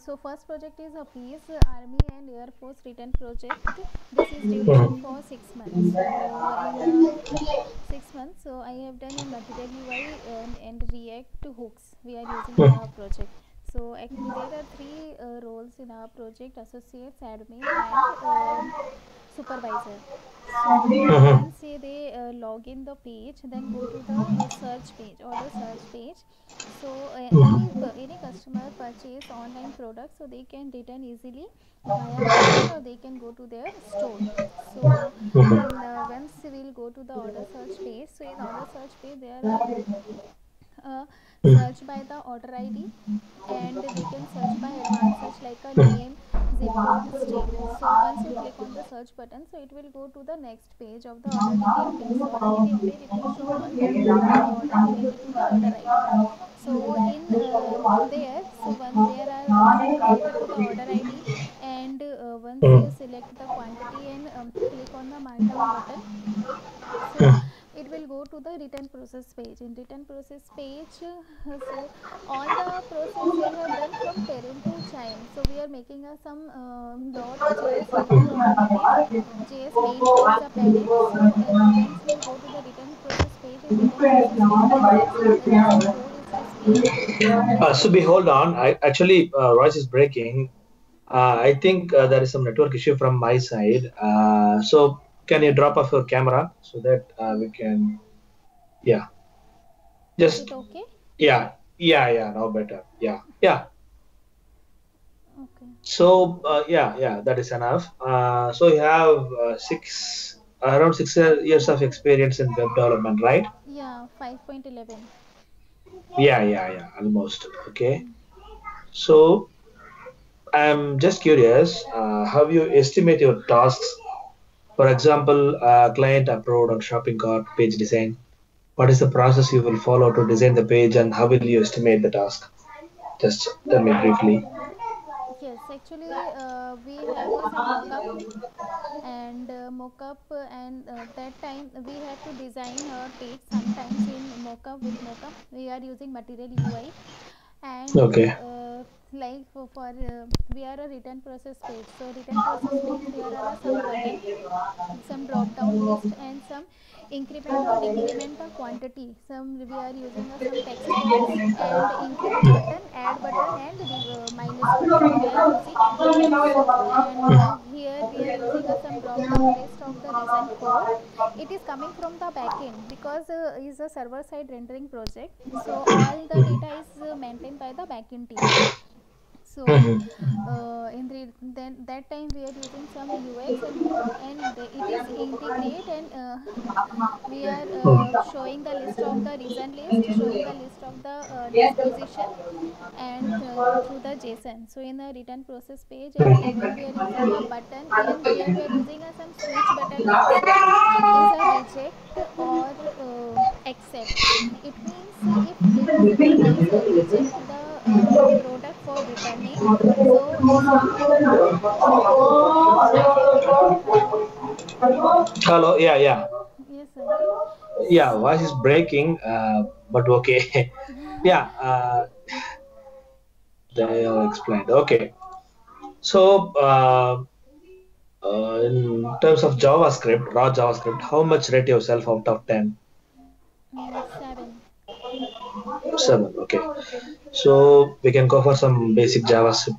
So first project is a peace army and air force written project. This is duration for 6 months. So in 6 months, so I have done in material UI and React hooks we are using in our project. So there are three roles in our project: associates, admin, and supervisor. So once they log in the page, then go to the search page, order search page. So any customer purchase online products, so they can return easily via online, or they can go to their store. So in once we'll go to the order search page, so in order search page there are search by the order ID, and they can search by advanced search like a name, zip code, state. So once you click on the search button, so it will go to the next page of the order detail page. So order detail page, it will show all the details of the order related to the order ID. So in there, so one there are related to the order ID, and once you select the quantity and click on the mark down button, so it will go to the return process page. In return process page, so all the process we have done from parent to child. So we are making some dot js into automated js main towards the parent. So once we'll go to the return process page, in return process page we are using the result code is displayed. Subhi, hold on. I actually voice is breaking. I think there is some network issue from my side. So can you drop off your camera so that we can? Yeah, Is just it okay? yeah. Now better. Yeah. Okay. So yeah. That is enough. So you have around 6 years of experience in web development, right? Yeah, 5.11. Yeah. Almost. Okay. So I'm just curious, how you estimate your tasks? For example, client approved on shopping cart page design. What is the process you will follow to design the page, and how will you estimate the task? Just tell me briefly. Yes, actually, we have some mockup and and that time we have to design our page. Sometimes in mockup, with mockup we are using material UI, and Okay. like we are a return process page. So return process page, there are some button, some drop down list, and some increment or decrement the quantity. Some we are using some text box and increment button, add button, and minus button we are using. So and here we are using some drop down list of the reason code. It is coming from the backend because is a server side rendering project, so all the data is maintained by the backend team. So in then that time we are using some UX and mockup, and it is integrate, and we are showing the list of the reason list, showing the list of the disposition, and through the JSON. So in the return process page, and even we are using a button, and here we are using some switch button also, is a reject or accept. It means if the customer is reject the product for returning, so this hello. Hello. Yeah. Yes, sir. Yeah. Voice is breaking, but okay. Yeah. They all explained. Okay. So in terms of JavaScript, raw JavaScript, how much rate yourself out of 10? 7. 7. Okay. So we can go for some basic JavaScript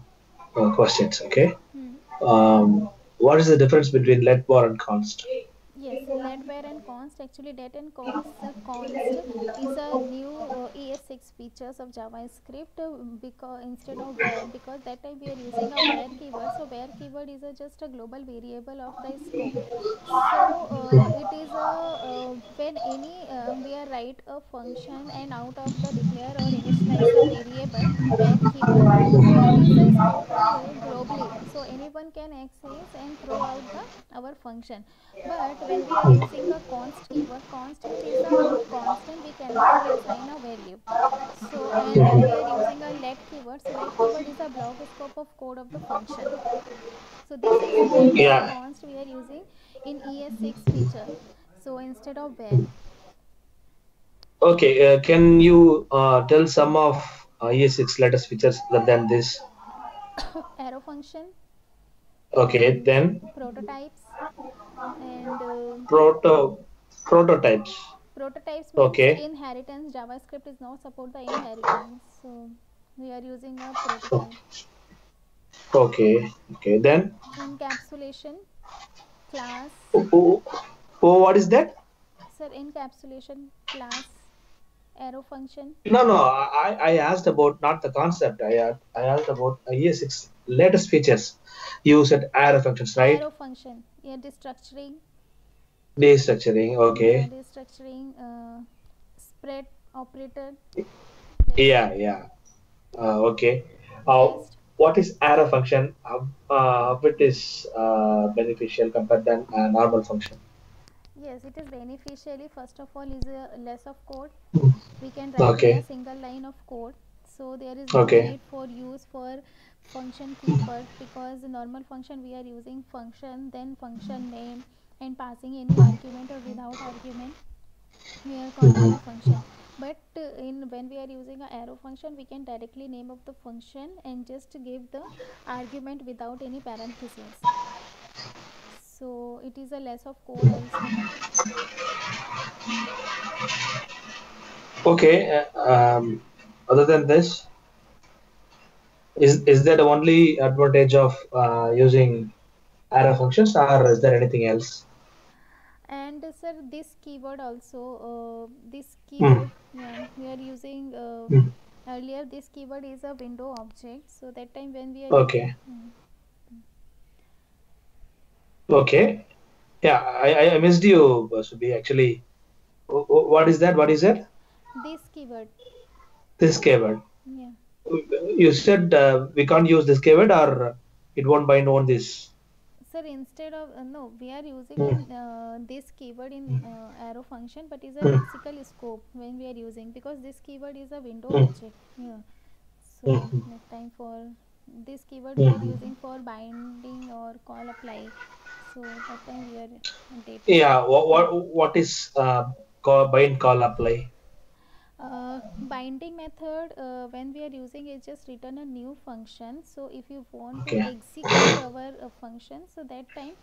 questions. Okay. Hmm. What is the difference between let var and const? Yes, let var and const. Actually, let and const is a new ES6 features of JavaScript, because instead of var, because that time we are using a var keyword. So var keyword is just a global variable of the scope. So it is a when any we are write a function, and out of the declare or initialize a variable var keyword, so it is a scoped globally, so anyone can access and throw out the our function. But when we are using a const keyword, const, it is a constant, we cannot reassign a value. So and when we are using a let keyword, so let keyword is a block scope of code of the function. So this is let and Yeah. const we are using in ES6 feature, so instead of var. Okay. Can you tell some of ES6 latest features other than this? arrow function, Okay, and then prototypes. And prototypes. prototypes means Okay, inheritance. JavaScript is not support the inheritance, so we are using a o- prototype. okay. Then, Encapsulation class. oh, what is that? Sir, encapsulation class arrow function. No, no. I asked about not the concept. I asked about ES6 latest features. You said arrow functions, right? Arrow function, yeah, destructuring. Destructuring. Yeah, Okay. destructuring, spread operator, Yeah, rest, yeah. Okay. rest. What is arrow function? It is beneficial compared than a normal function. Yes, it is beneficially. First of all, is a less of code. Hmm. We can write in a Okay. single line of code. So there is no Okay. need for use for function keeper, because the normal function we are using function, then function name, and passing any argument or without argument we are calling a Mhm. function. But in when we are using a arrow function, we can directly name of the function and just give the argument without any parentheses, so it is a less of code also. Okay. Other than this, is that the only advantage of using arrow functions, or is there anything else? And sir, this keyword also, this Hmm. keyword, yeah, we are using Hmm. earlier this keyword is a window object, so that time when we are Okay. Okay. Yeah, I missed you, Subi. Actually, what is that? What is it? this keyword, This keyword. yeah. You said we can't use this keyword, or it won't bind on this. Sir, instead of no, we are using Hmm. in this keyword in arrow function, but is a Hmm. lexical scope when we are using, because this keyword is a window Hmm. object, yeah. So Hmm. next time for this keyword we are Hmm. using for binding or call apply, so that time we are updating. Yeah. What is bind call apply? Binding method, when we are using, is just return a new function. So if you want to Okay. execute our function, so that time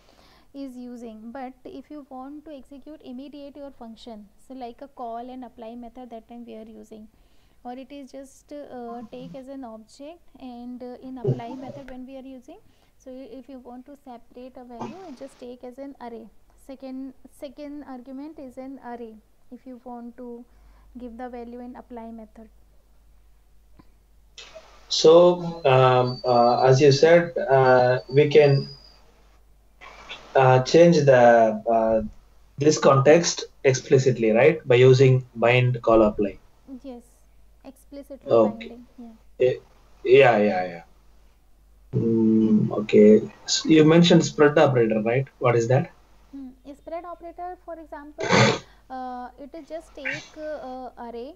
is using. But if you want to execute immediate your function, so like a call and apply method, that time we are using. Or it is just take as an object, and in apply method when we are using, so if you want to separate a value, it just take as an array. Second argument is an array if you want to give the value in apply method. So, as you said, we can change the this context explicitly, right? By using bind call apply. Yes, explicitly Okay. binding, yeah. Eh, Yeah, yeah, yeah. Okay. You mentioned spread operator, right? What is that? Spread operator, for example, it is just take array,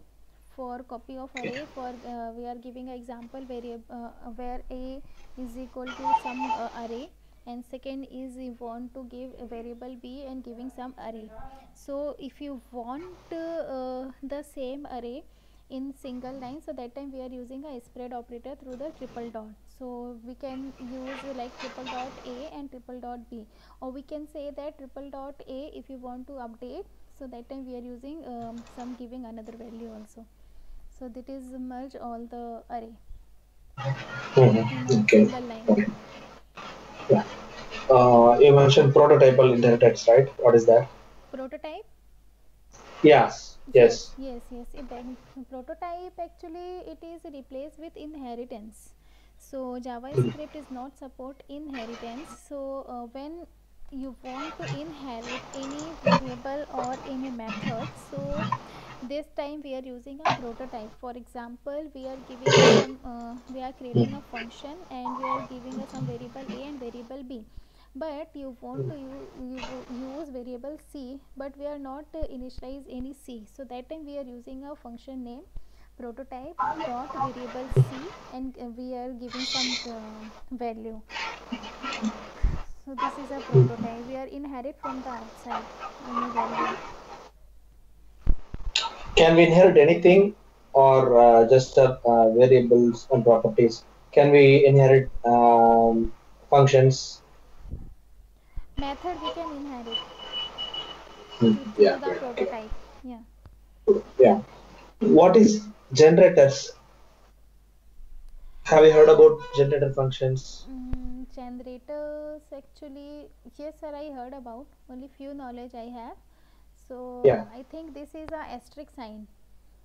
for copy of array, for we are giving an example variable where a is equal to some array, and second is we want to give a variable b and giving some array. So if you want the same array in single line, so that time we are using a spread operator through the triple dot. So we can use like triple dot a and triple dot b, or we can say that triple dot a if you want to update, so that time we are using some giving another value also. So that is merge all the array in a Okay. single line. Okay. Yeah. You mentioned prototypal inheritance, right? What is that? Prototype, Yes. yes, Yes. yes, yes, prototype actually it is replaced with inheritance. So JavaScript is not support inheritance. So when you want to inherit any variable or any method, so this time we are using a prototype. For example, we are giving a some we are creating a function and we are giving a some variable a and variable b, but you want to use variable c, but we are not initialize any c, so that time we are using a function name prototype dot variable c, and we are giving some value. So this is a prototype, we are inherit from the outside any value. Can we inherit anything, or just variables and properties? can we inherit functions? Method we can inherit Yeah, through the great. Okay. prototype. Yeah. Yeah. What is generators? Have you heard about generator functions? Generators actually, yes sir, I heard about, only few knowledge I have. So Yeah. I think this is a asterisk sign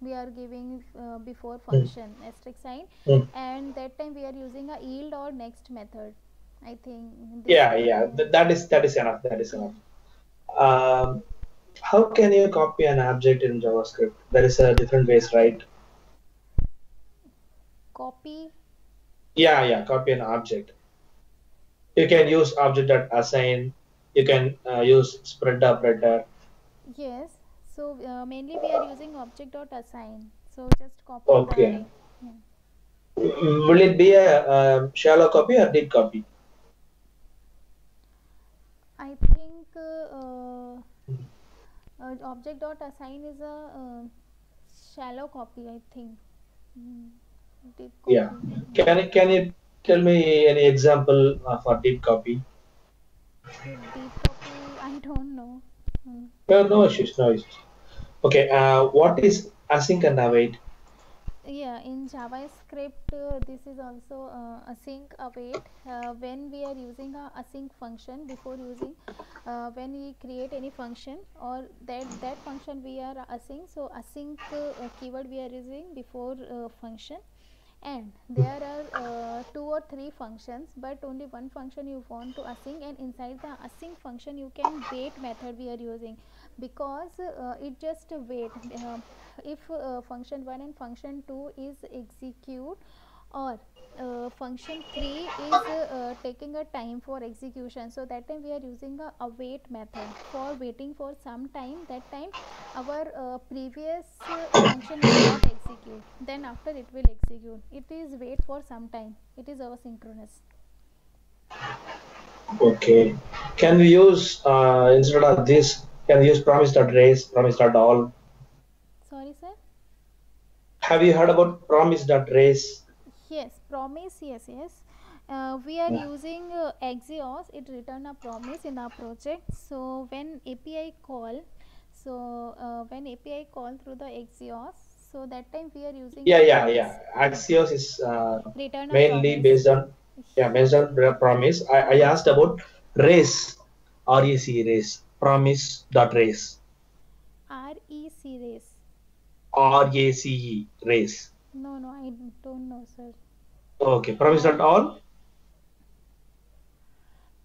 we are giving before function, asterisk sign, Mm. and that time we are using a yield or next method. I think this Yeah, is yeah. That is enough. That is yeah. enough. Um, how can you copy an object in JavaScript? There is a different ways, right? Copy. Yeah, yeah. Copy an object. You can use object.assign. You can use spread operator. Yes. So mainly we are using object dot assign. So just copy the Okay. array. Yeah. Will it be a shallow copy or deep copy? I think object dot assign is a shallow copy. I think. Mm, deep Yeah. copy. Yeah. Can you tell me any example for deep copy? Deep copy. I don't know. Mm. No issues. No issues. Okay. What is async and await? Yeah, in JavaScript, this is also async await. When we are using a async function before using, when we create any function or that function we are async. So async keyword we are using before function, and there are two or three functions, but only one function you want to async, and inside the async function you can wait method we are using, because it just wait if function 1 and function 2 is execute, or function 3 is taking a time for execution, so that time we are using a await method for waiting for some time. That time our previous function will not execute, then after it will execute. It is wait for some time, it is asynchronous. Okay. Can we use instead of this? Can we use promise.raise, promise.all? Sorry sir. Have you heard about promise.raise? Yes, promise. Yes, yes. We are Yeah. using Axios. It return a promise in our project. So when API call, when API call through the Axios, so that time we are using Yeah, a yeah, yeah. promise. Yeah, Axios is return a mainly promise. based on promise. I asked about race, REC race, promise.race, REC race. RACE race. No, no, I don't know, sir. Okay, R promise.all.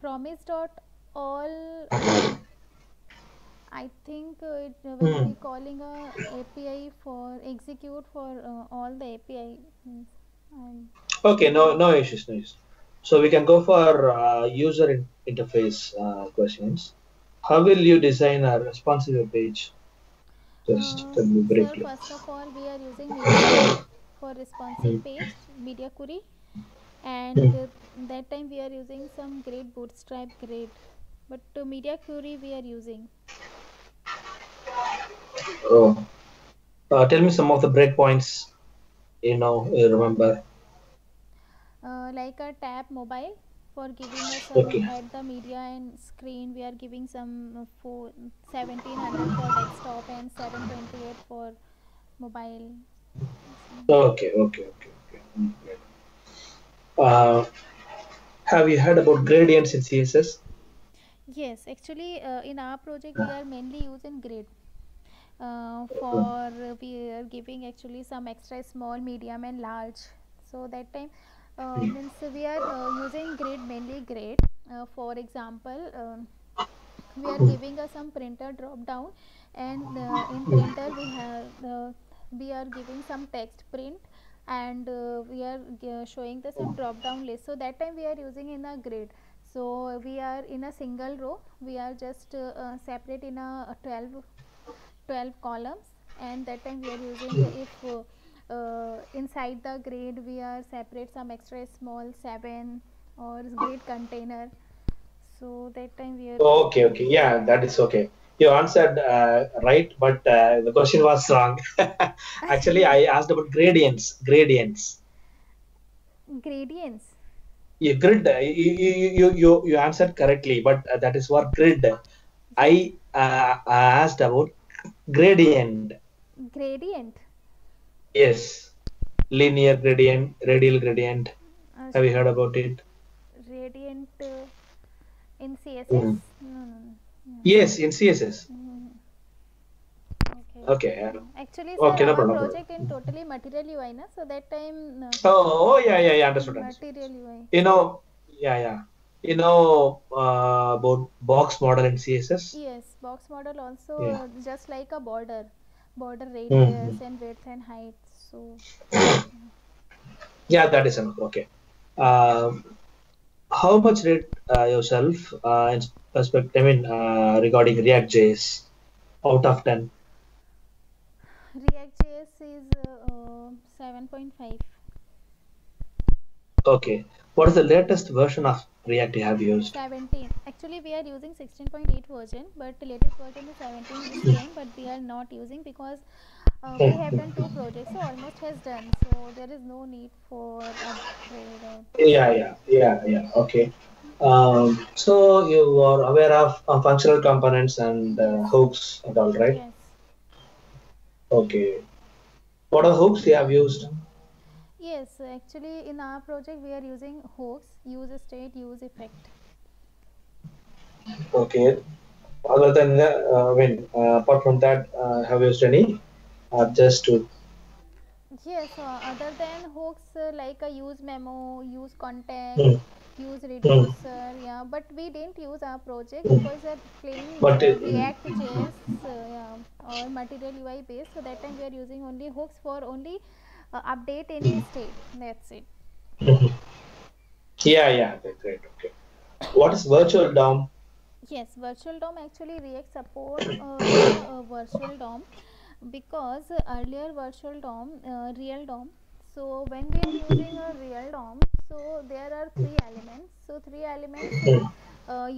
promise dot all. I think it will Hmm. be calling a API for execute for all the API. And Okay, no issues, no issues. So we can go for user interface questions. How will you design a responsive page? Just tell me Sir, briefly. first of all, we are using Media Query for Hmm. responsive page, Media Query, Hmm. and that time we are using some great bootstrap great, but Media Query we are using Oh, tell me some of the breakpoints you remember. like a tab mobile for giving us some Okay. at the media and screen. We are giving some for 1700 for desktop and 728 for mobile. Okay, okay, okay, okay. Great. Uh, have you heard about gradients in CSS? Yes, actually, in our project we Uh, are mainly using grid for we are giving actually some extra small, medium, and large. So that time means we are using grid, mainly grid. For example, we are giving us some printer drop down, and in printer we are giving some text print, and we are showing the some drop down list. So that time we are using in a grid. So we are in a single row, we are just separate in a 12 columns, and that time we are using, if inside the grid we are separate some extra small 7 or grid container, so that time we are Okay, okay. Yeah, that is okay. You answered right, but the question was wrong. Actually, I asked about gradients. Gradients. Gradients. Yeah, grid. You answered correctly, but that is for grid. Yes. I asked about gradient. Gradient. Yes, linear gradient, radial gradient. Uh, Have you heard about it? Radiant in CSS? Mm. No, no, no. No. Yes, in CSS. Mhm. Okay. Okay. Actually, sir, Okay, no our problem. No problem. project in totally material UI, na? So that time, Oh, yeah, yeah, yeah. Understood, understood. material UI. You know, yeah, yeah. You know about box model in CSS? Yes, box model also Yeah. just like a border Hmm. radius and width and height. So, Yeah, that is enough. Okay. Um, how much rate yourself in perspective? I mean, regarding React JS out of 10. React JS is 7.5. Okay. What is the latest version of React you have used? 17. Actually, we are using 16.8 version, but the latest version is 17 is came, but we are not using because we have done two projects, so almost has done. So there is no need for upgrade or Yeah, yeah, yeah, yeah. Okay. So you are aware of functional components and yes, hooks and all, right? yes, Okay. What are the hooks you have used? yes. Actually, in our project, we are using hooks, use state, use effect. Okay. Other than that, apart from that, have you used any? Just to. Yes, other than hooks like a use memo, use context, Hmm, use hmm, reducer, yeah. But we didn't use our project hmm. because they're plain But React JS, yeah, or Material UI based. So that time we are using only hooks for only update any state. That's it. yeah, yeah, okay, great. Okay. What is virtual DOM? Yes, virtual DOM actually React support the virtual DOM because earlier virtual DOM, real DOM. So when we are using a real DOM, so there are three elements. So three elements, Hmm,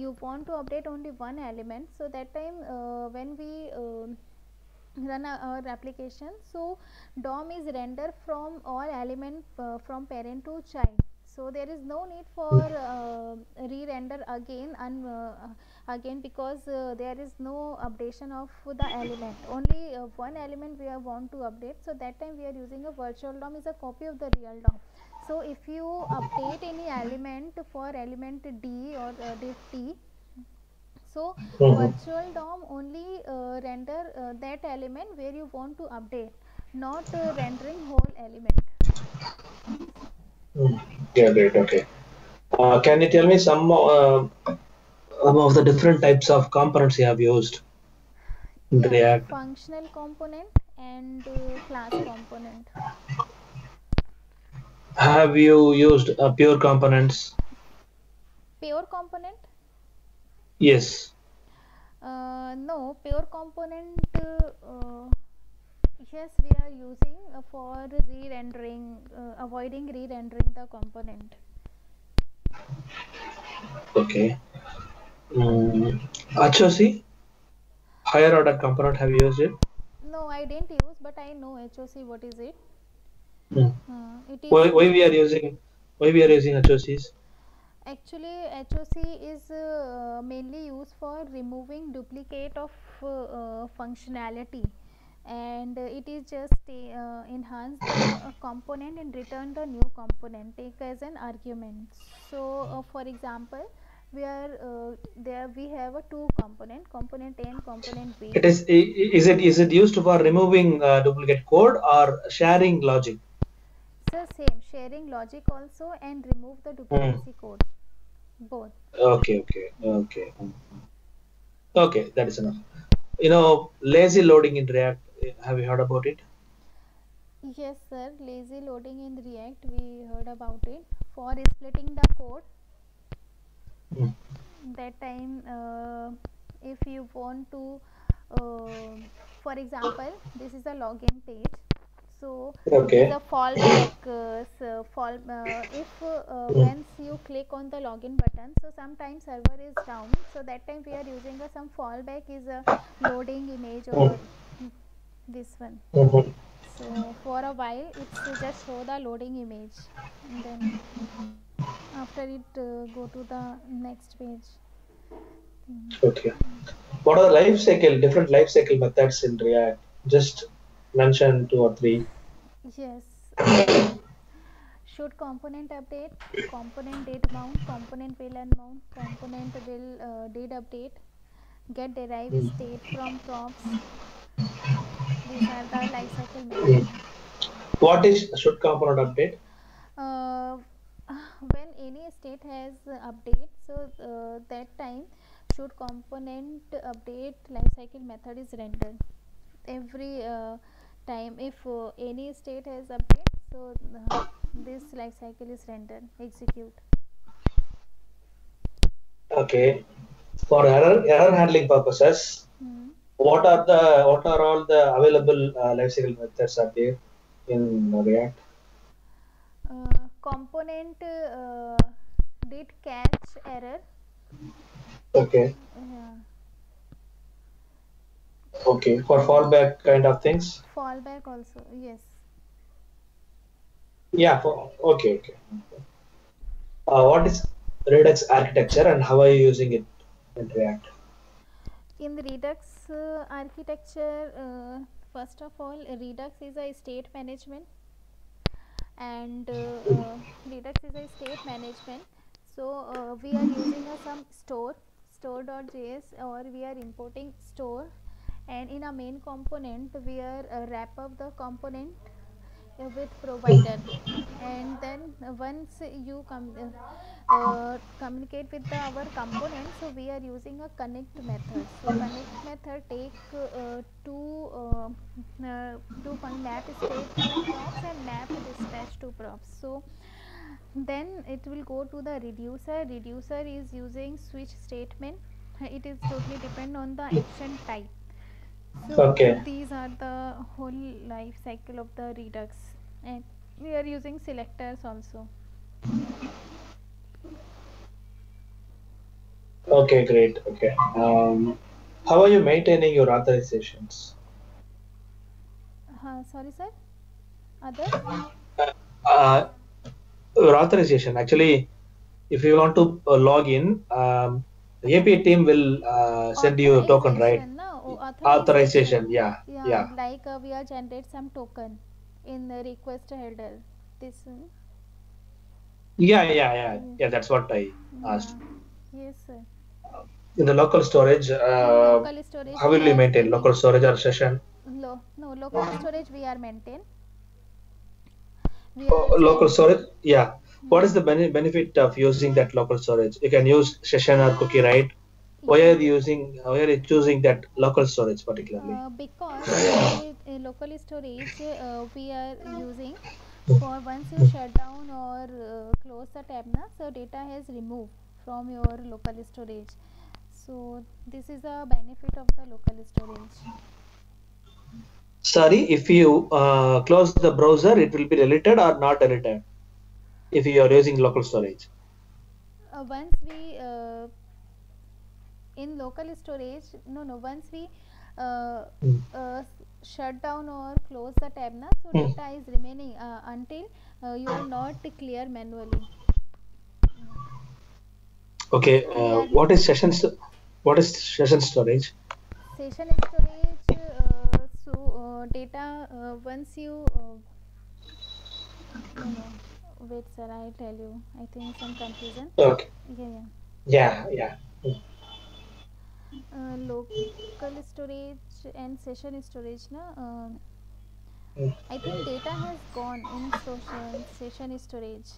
you want to update only one element. So that time when we run our application, so DOM is render from all element from parent to child. So there is no need for re-render again and again because there is no updation of the element, only one element we are want to update. So that time we are using a virtual DOM is a copy of the real DOM. So if you update any element for element D or div T, so hmm, virtual DOM only render that element where you want to update, not rendering whole element. hmm. Yeah, great. Okay. Can you tell me some of the different types of components you have used in Yeah, React? functional component and class component. Have you used pure components? Pure component? Yes. No, pure component. Yes, we are using for re-rendering, avoiding re-rendering the component. Okay. HOC, higher order component, have you used it? No, I didn't use, but I know HOC. What is it? Hmm. It is Why we are using HOCs? actually HOC is mainly used for removing duplicate of functionality, and it is just enhance the component and return the new component take as an argument. So for example, we are there we have a two component A and component B. It is it used for removing duplicate code or sharing logic? So same sharing logic also and remove the Hmm. duplicacy code both. Okay, okay, okay, okay. That is enough. Lazy loading in React. Have you heard about it? Yes, sir. Lazy loading in React, we heard about it. For splitting the code, Hmm. that time, if you want to, uh, for example, this is a login page. So there is Okay. a fallback. So if Hmm. once you click on the login button, so sometimes server is down. So that time we are using some fallback is a loading image Hmm. or this one. Hmm. So for a while it's just show the loading image, and then after it go to the next page. Mm. Okay. What are the life cycle, different life cycle methods in React? Just mention two or three. Yes. Should component update, component did mount, component will unmount, component will did update, get derived Mm. state from props. These are the lifecycle Mm. method. What is should component update? uh, when any state has update, so that time should component update lifecycle method is rendered every time. If any state has update, so this lifecycle is rendered execute. Okay. For error handling purposes, Hmm. what are all the available lifecycle methods are there in React? Component did catch error. Okay. Yeah. Okay. For fallback kind of things. Fallback also, yes. Yeah. For okay. Okay. What is Redux architecture and how are you using it in React? In the Redux architecture, first of all, Redux is a state management, and Redux is a state management. So we are using some store.js, or we are importing store, and in a main component we are wrap up the component with provider, and then once you communicate with our component, so we are using a connect method. So connect method take two map state to props and map dispatch to props. So then it will go to the reducer is using switch statement. It is totally depend on the action type. So Okay. these are the whole life cycle of the Redux, and we are using selectors also. Okay. Great. Okay. How are you maintaining your authorizations? Sorry, sir. Others? Uh, your authorization. Actually, if you want to log in, the API team will send you a token, right? Authorization, no? Authorization. Authorization. Yeah. Yeah, Yeah. like we are generate some token in the request header. This. Yeah. Yeah. Yeah. Mm, Yeah. That's what I yeah. asked. Yes, sir. In the local storage, In local storage, how we will you are maintain keeping local storage or session? no local storage. We are maintain. We are Local gen. storage, yeah. What Hmm. is the benefit of using that local storage? You can use session or cookie, right? Yeah. Why are you choosing that local storage particularly? Because local storage we are using for once you shut down or close the tab na, so data has removed from your local storage. So this is a benefit of the local storage. Sorry, if you close the browser, it will be deleted or not deleted if you are using local storage. Once we in local storage, no, once we uh, Mm. uh, shut down or close the tab na, so Mm. data is remaining until you are not clear manually. Okay, So we are what is session storage? session storage. So data once you no, wait, sir, I'll tell you. I think some confusion. Okay, Yeah. yeah, yeah. Local storage and session storage na, Mm. I think data has gone in social session storage.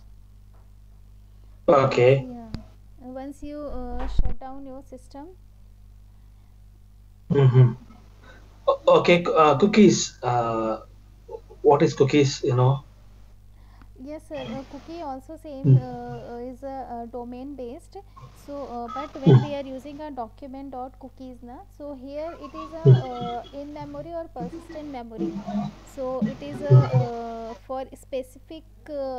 Once, Okay. yeah, once you shut down your system. Mm-hmm. Okay, cookies. What is cookies? You know. Yes, sir. Cookie also same Mm. is domain based. So, but when we are using a document dot cookies na, so here it is a in memory or persistent memory. So it is a for specific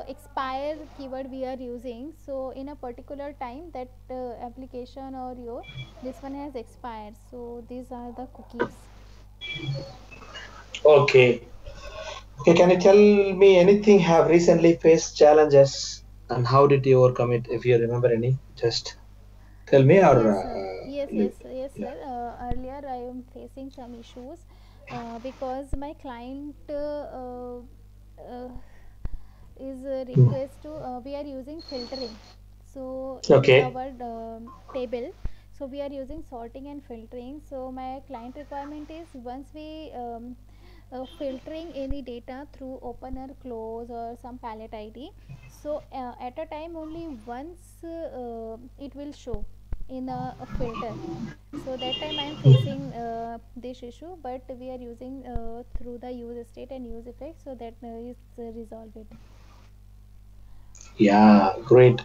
expire keyword we are using. So in a particular time that application or your this one has expired. So these are the cookies. Okay. Okay, can you tell me anything have recently faced challenges and how did you overcome it? If you remember any, just tell me or Yes, sir. Yes, leave. yes, yes, Yeah. sir. Earlier, I am facing some issues because my client uh, is a Hmm. request to we are using filtering. So in Okay. our table, so we are using sorting and filtering. So my client requirement is once we filtering any data through opener close or some palette id, so at a time only once it will show in a filter. So that time I am Hmm. facing this issue, but we are using through the use state and use effect, so that is resolved it. Yeah, great.